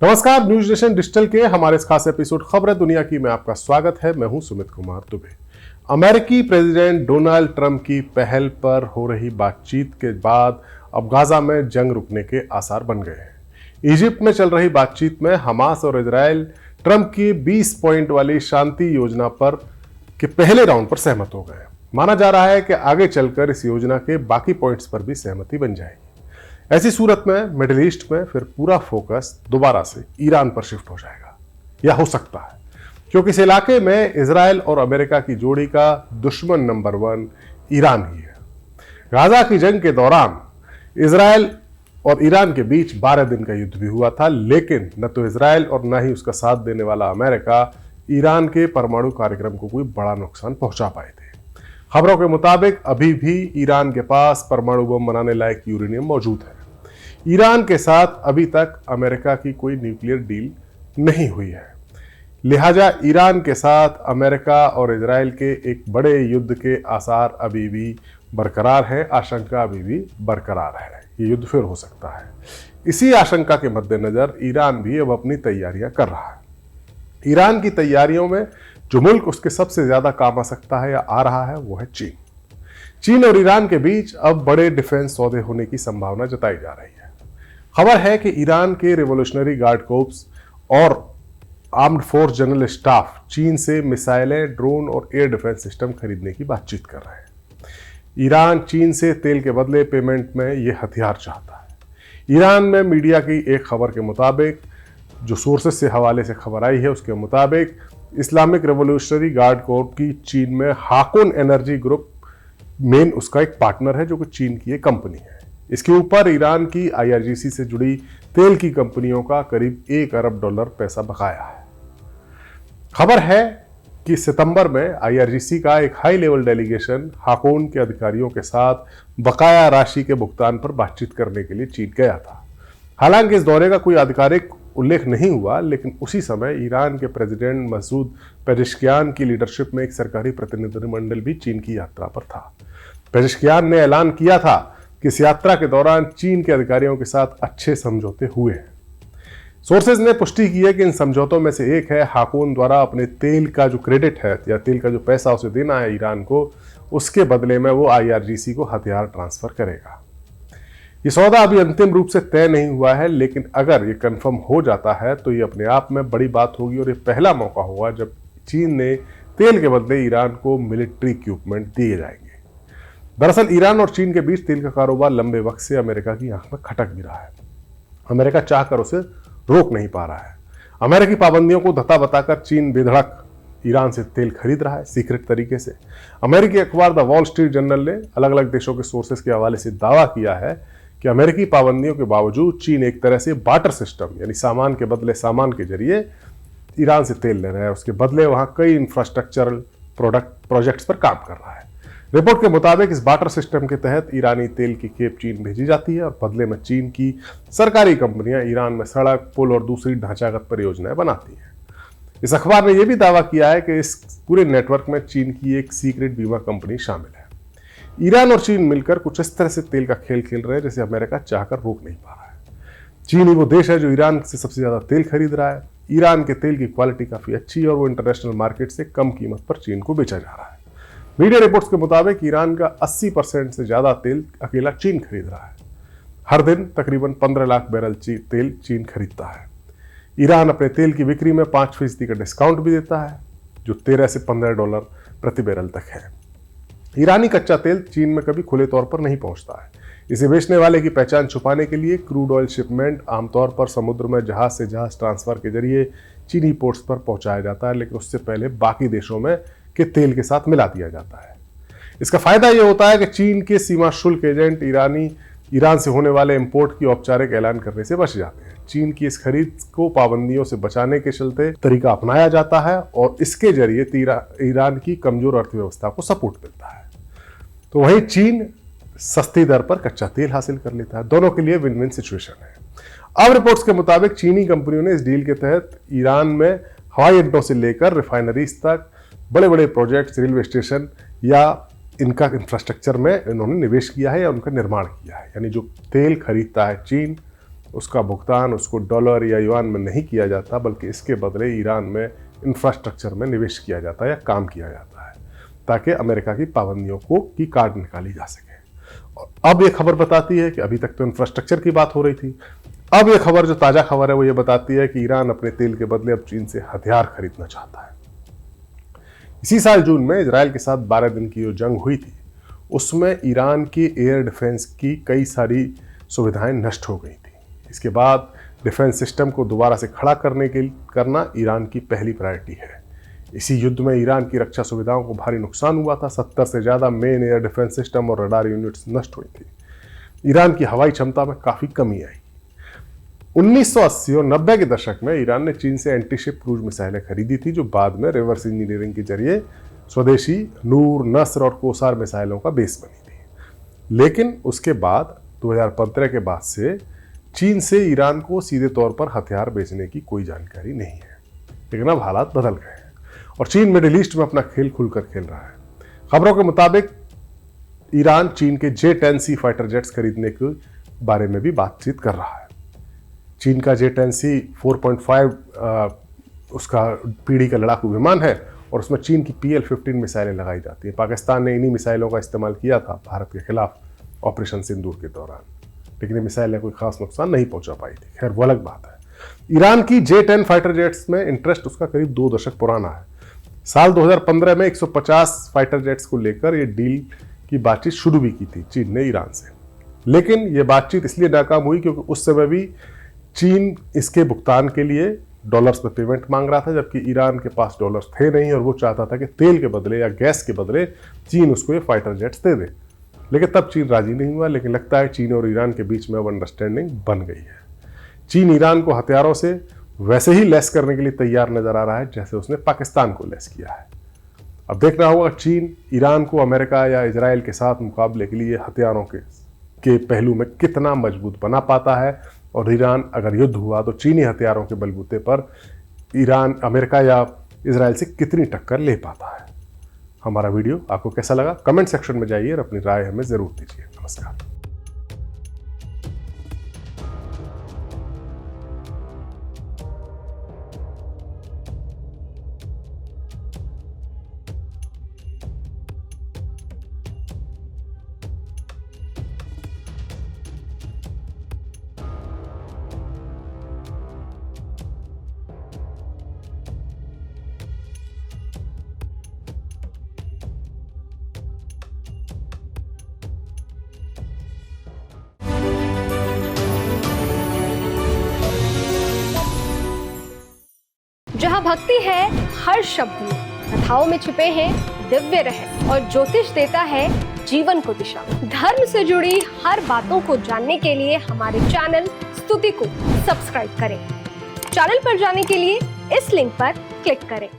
नमस्कार, news nation digital के हमारे इस खास एपिसोड खबरें दुनिया की में आपका स्वागत है। मैं हूं सुमित कुमार दुबे। अमेरिकी प्रेसिडेंट डोनाल्ड ट्रंप की पहल पर हो रही बातचीत के बाद अब गाजा में जंग रुकने के आसार बन गए हैं। इजिप्ट में चल रही बातचीत में हमास और इजरायल ट्रंप की 20 पॉइंट वाली शांति योजना पर के पहले राउंड पर सहमत हो गए। माना जा रहा है कि आगे चलकर इस योजना के बाकी पॉइंट्स पर भी सहमति बन जाएगी। ऐसी सूरत में मिडिल ईस्ट में फिर पूरा फोकस दोबारा से ईरान पर शिफ्ट हो जाएगा, या हो सकता है, क्योंकि इस इलाके में इजरायल और अमेरिका की जोड़ी का दुश्मन नंबर 1 ईरान ही है। गाजा की जंग के दौरान इजरायल और ईरान के बीच 12 दिन का युद्ध भी हुआ था, लेकिन न तो इजरायल और न ही उसका साथ देने वाला अमेरिका ईरान के परमाणु कार्यक्रम को कोई बड़ा नुकसान पहुंचा पाए थे। खबरों के मुताबिक अभी भी ईरान के पास परमाणु बम बनाने लायक यूरेनियम मौजूद है। ईरान के साथ अभी तक अमेरिका की कोई न्यूक्लियर डील नहीं हुई है, लिहाजा ईरान के साथ अमेरिका और इजरायल के एक बड़े युद्ध के आसार अभी भी बरकरार है। आशंका अभी भी बरकरार है, ये युद्ध फिर हो सकता है। इसी आशंका के मद्देनजर ईरान भी अब अपनी तैयारियां कर रहा है। ईरान की तैयारियों में जो मुल्क उसके सबसे ज्यादा काम आ सकता है या आ रहा है वो है चीन। चीन और ईरान के बीच अब बड़े डिफेंस सौदे होने की संभावना जताई जा रही है। खबर है कि ईरान के रिवोल्यूशनरी गार्ड कोर्प्स और आर्म्ड फोर्स जनरल स्टाफ चीन से मिसाइलें, ड्रोन और एयर डिफेंस सिस्टम खरीदने की बातचीत कर रहे हैं। ईरान चीन से तेल के बदले पेमेंट में यह हथियार चाहता है। ईरान में मीडिया की एक खबर के मुताबिक, जो सोर्सेस से हवाले से खबर आई है उसके मुताबिक, इस्लामिक रिवोल्यूशनरी गार्ड कोर्प की चीन में हाकुन एनर्जी ग्रुप मेन उसका एक पार्टनर है, जो कि चीन की एक कंपनी है। इसके ऊपर ईरान की IRGC से जुड़ी तेल की कंपनियों का करीब $1 अरब पैसा बकाया है। खबर है कि सितंबर में IRGC का एक हाई लेवल डेलीगेशन हाकुन के अधिकारियों के साथ बकाया राशि के भुगतान पर बातचीत करने के लिए चीन गया था। हालांकि इस दौरे का कोई आधिकारिक उल्लेख नहीं हुआ, लेकिन उसी समय ईरान के प्रेसिडेंट मसूद पेजेश्कियान की लीडरशिप में एक सरकारी प्रतिनिधिमंडल भी चीन की यात्रा पर था। पेजेश्कियान ने ऐलान किया था कि इस यात्रा के दौरान चीन के अधिकारियों के साथ अच्छे समझौते हुए हैं। सोर्सेज ने पुष्टि की है कि इन समझौतों में से एक है हाकुन द्वारा अपने तेल का जो क्रेडिट है या तेल का जो पैसा उसे देना है ईरान को, उसके बदले में वो IRGC को हथियार ट्रांसफर करेगा। ये सौदा अभी अंतिम रूप से तय नहीं हुआ है, लेकिन अगर ये कंफर्म हो जाता है तो ये अपने आप में बड़ी बात होगी और ये पहला मौका होगा जब चीन ने तेल के बदले ईरान को मिलिट्री इक्विपमेंट दिए जाएंगे। दरअसल ईरान और चीन के बीच तेल का कारोबार लंबे वक्त से अमेरिका की आंख में खटक भी रहा है। अमेरिका चाहकर उसे रोक नहीं पा रहा है। अमेरिकी पाबंदियों को धता बताकर चीन बेधड़क ईरान से तेल खरीद रहा है, सीक्रेट तरीके से। अमेरिकी अखबार द वॉल स्ट्रीट जर्नल ने अलग अलग देशों के सोर्सेस के हवाले से दावा किया है कि अमेरिकी पाबंदियों के बावजूद चीन एक तरह से बार्टर सिस्टम, यानी सामान के बदले सामान के जरिए ईरान से तेल ले रहा है। उसके बदले वहां कई इंफ्रास्ट्रक्चरल प्रोजेक्ट्स पर काम कर रहा है। रिपोर्ट के मुताबिक इस बार्टर सिस्टम के तहत ईरानी तेल की खेप चीन भेजी जाती है और बदले में चीन की सरकारी कंपनियां ईरान में सड़क, पुल और दूसरी ढांचागत परियोजनाएं बनाती हैं। इस अखबार ने यह भी दावा किया है कि इस पूरे नेटवर्क में चीन की एक सीक्रेट बीमा कंपनी शामिल है। ईरान और चीन मिलकर कुछ इस तरह से तेल का खेल खेल रहे हैं जिसे अमेरिका चाहकर रोक नहीं पा रहा है। चीन ही वो देश है जो ईरान से सबसे ज्यादा तेल खरीद रहा है। ईरान के तेल की क्वालिटी काफी अच्छी है और वो इंटरनेशनल मार्केट से कम कीमत पर चीन को बेचा जा रहा है। मीडिया रिपोर्ट्स के मुताबिक ईरान का 80% से ज्यादा तेल अकेला चीन खरीद रहा है। हर दिन तकरीबन 15 लाख बैरल तेल चीन खरीदता है। ईरान अपने तेल की बिक्री में 5% का डिस्काउंट भी देता है, जो $13 से $15 प्रति बैरल तक है। ईरानी कच्चा तेल चीन में कभी खुले तौर पर नहीं पहुंचता है। इसे बेचने वाले की पहचान छुपाने के लिए क्रूड ऑयल शिपमेंट आमतौर पर समुद्र में जहाज से जहाज ट्रांसफर के जरिए चीनी पोर्ट्स पर पहुंचाया जाता है, लेकिन उससे पहले बाकी देशों में के तेल के साथ मिला दिया जाता है। इसका फायदा यह होता है कि चीन के सीमा शुल्क एजेंट ईरान से होने वाले इंपोर्ट की औपचारिक ऐलान करने से बच जाते हैं। चीन की इस खरीद को पाबंदियों से बचाने के चलते तरीका अपनाया जाता है और इसके जरिए ईरान की कमजोर अर्थव्यवस्था को सपोर्ट मिलता है। तो वहीं चीन सस्ती दर पर कच्चा तेल हासिल कर लेता है। दोनों के लिए विन विन सिचुएशन है। अब रिपोर्ट्स के मुताबिक चीनी कंपनियों ने इस डील के तहत ईरान में हवाई अड्डों से लेकर रिफाइनरीज तक बड़े बड़े प्रोजेक्ट्स, रेलवे स्टेशन या इनका इंफ्रास्ट्रक्चर में इन्होंने निवेश किया है या उनका निर्माण किया है। यानी जो तेल खरीदता है चीन, उसका भुगतान उसको डॉलर या युआन में नहीं किया जाता, बल्कि इसके बदले ईरान में इंफ्रास्ट्रक्चर में निवेश किया जाता है या काम किया जाता है, ताकि अमेरिका की पाबंदियों की काट निकाली जा सके। और अब ये खबर बताती है कि अभी तक तो इंफ्रास्ट्रक्चर की बात हो रही थी, अब ये खबर, जो ताज़ा खबर है, वो ये बताती है कि ईरान अपने तेल के बदले अब चीन से हथियार खरीदना चाहता है। इसी साल जून में इजराइल के साथ 12 दिन की जो जंग हुई थी, उसमें ईरान की एयर डिफेंस की कई सारी सुविधाएं नष्ट हो गई थी। इसके बाद डिफेंस सिस्टम को दोबारा से खड़ा करना ईरान की पहली प्रायोरिटी है। इसी युद्ध में ईरान की रक्षा सुविधाओं को भारी नुकसान हुआ था। 70 से ज़्यादा मेन एयर डिफेंस सिस्टम और रडार यूनिट्स नष्ट हुई थी। ईरान की हवाई क्षमता में काफ़ी कमी आई। 1980 और 90 के दशक में ईरान ने चीन से एंटीशिप क्रूज मिसाइलें खरीदी थी, जो बाद में रिवर्स इंजीनियरिंग के जरिए स्वदेशी नूर, नस्र और कोसार मिसाइलों का बेस बनी थी। लेकिन उसके बाद 2015 के बाद से चीन से ईरान को सीधे तौर पर हथियार बेचने की कोई जानकारी नहीं है। लेकिन अब हालात बदल गए हैं और चीन मिडिल ईस्ट में अपना खेल खुलकर खेल रहा है। खबरों के मुताबिक ईरान चीन के J-10C फाइटर जेट्स खरीदने के बारे में भी बातचीत कर रहा है। चीन का J-10C 4.5 उसका पीढ़ी का लड़ाकू विमान है और उसमें चीन की PL-15 मिसाइलें लगाई जाती हैं। पाकिस्तान ने इन्हीं मिसाइलों का इस्तेमाल किया था भारत के खिलाफ ऑपरेशन सिंदूर के दौरान, लेकिन ये मिसाइलें कोई खास नुकसान नहीं पहुंचा पाई थी। खैर, वो अलग बात है। ईरान की J-10 फाइटर जेट्स में इंटरेस्ट उसका करीब 2 दशक पुराना है। साल 2015 में 150 फाइटर जेट्स को लेकर ये डील की बातचीत शुरू भी की थी चीन ने ईरान से, लेकिन ये बातचीत इसलिए नाकाम हुई क्योंकि उस समय भी चीन इसके भुगतान के लिए डॉलर्स में पेमेंट मांग रहा था, जबकि ईरान के पास डॉलर्स थे नहीं और वो चाहता था कि तेल के बदले या गैस के बदले चीन उसको ये फाइटर जेट्स दे दे। लेकिन तब चीन राजी नहीं हुआ। लेकिन लगता है चीन और ईरान के बीच में अब अंडरस्टैंडिंग बन गई है। चीन ईरान को हथियारों से वैसे ही लेस करने के लिए तैयार नजर आ रहा है जैसे उसने पाकिस्तान को लेस किया है। अब देखना होगा चीन ईरान को अमेरिका या इजराइल के साथ मुकाबले के लिए हथियारों के पहलू में कितना मजबूत बना पाता है, और ईरान अगर युद्ध हुआ तो चीनी हथियारों के बलबूते पर ईरान अमेरिका या इजराइल से कितनी टक्कर ले पाता है। हमारा वीडियो आपको कैसा लगा कमेंट सेक्शन में जाइए और अपनी राय हमें ज़रूर दीजिए। नमस्कार। जहाँ भक्ति है हर शब्द में, कथाओं में छुपे हैं दिव्य रहस्य और ज्योतिष देता है जीवन को दिशा। धर्म से जुड़ी हर बातों को जानने के लिए हमारे चैनल स्तुति को सब्सक्राइब करें। चैनल पर जाने के लिए इस लिंक पर क्लिक करें।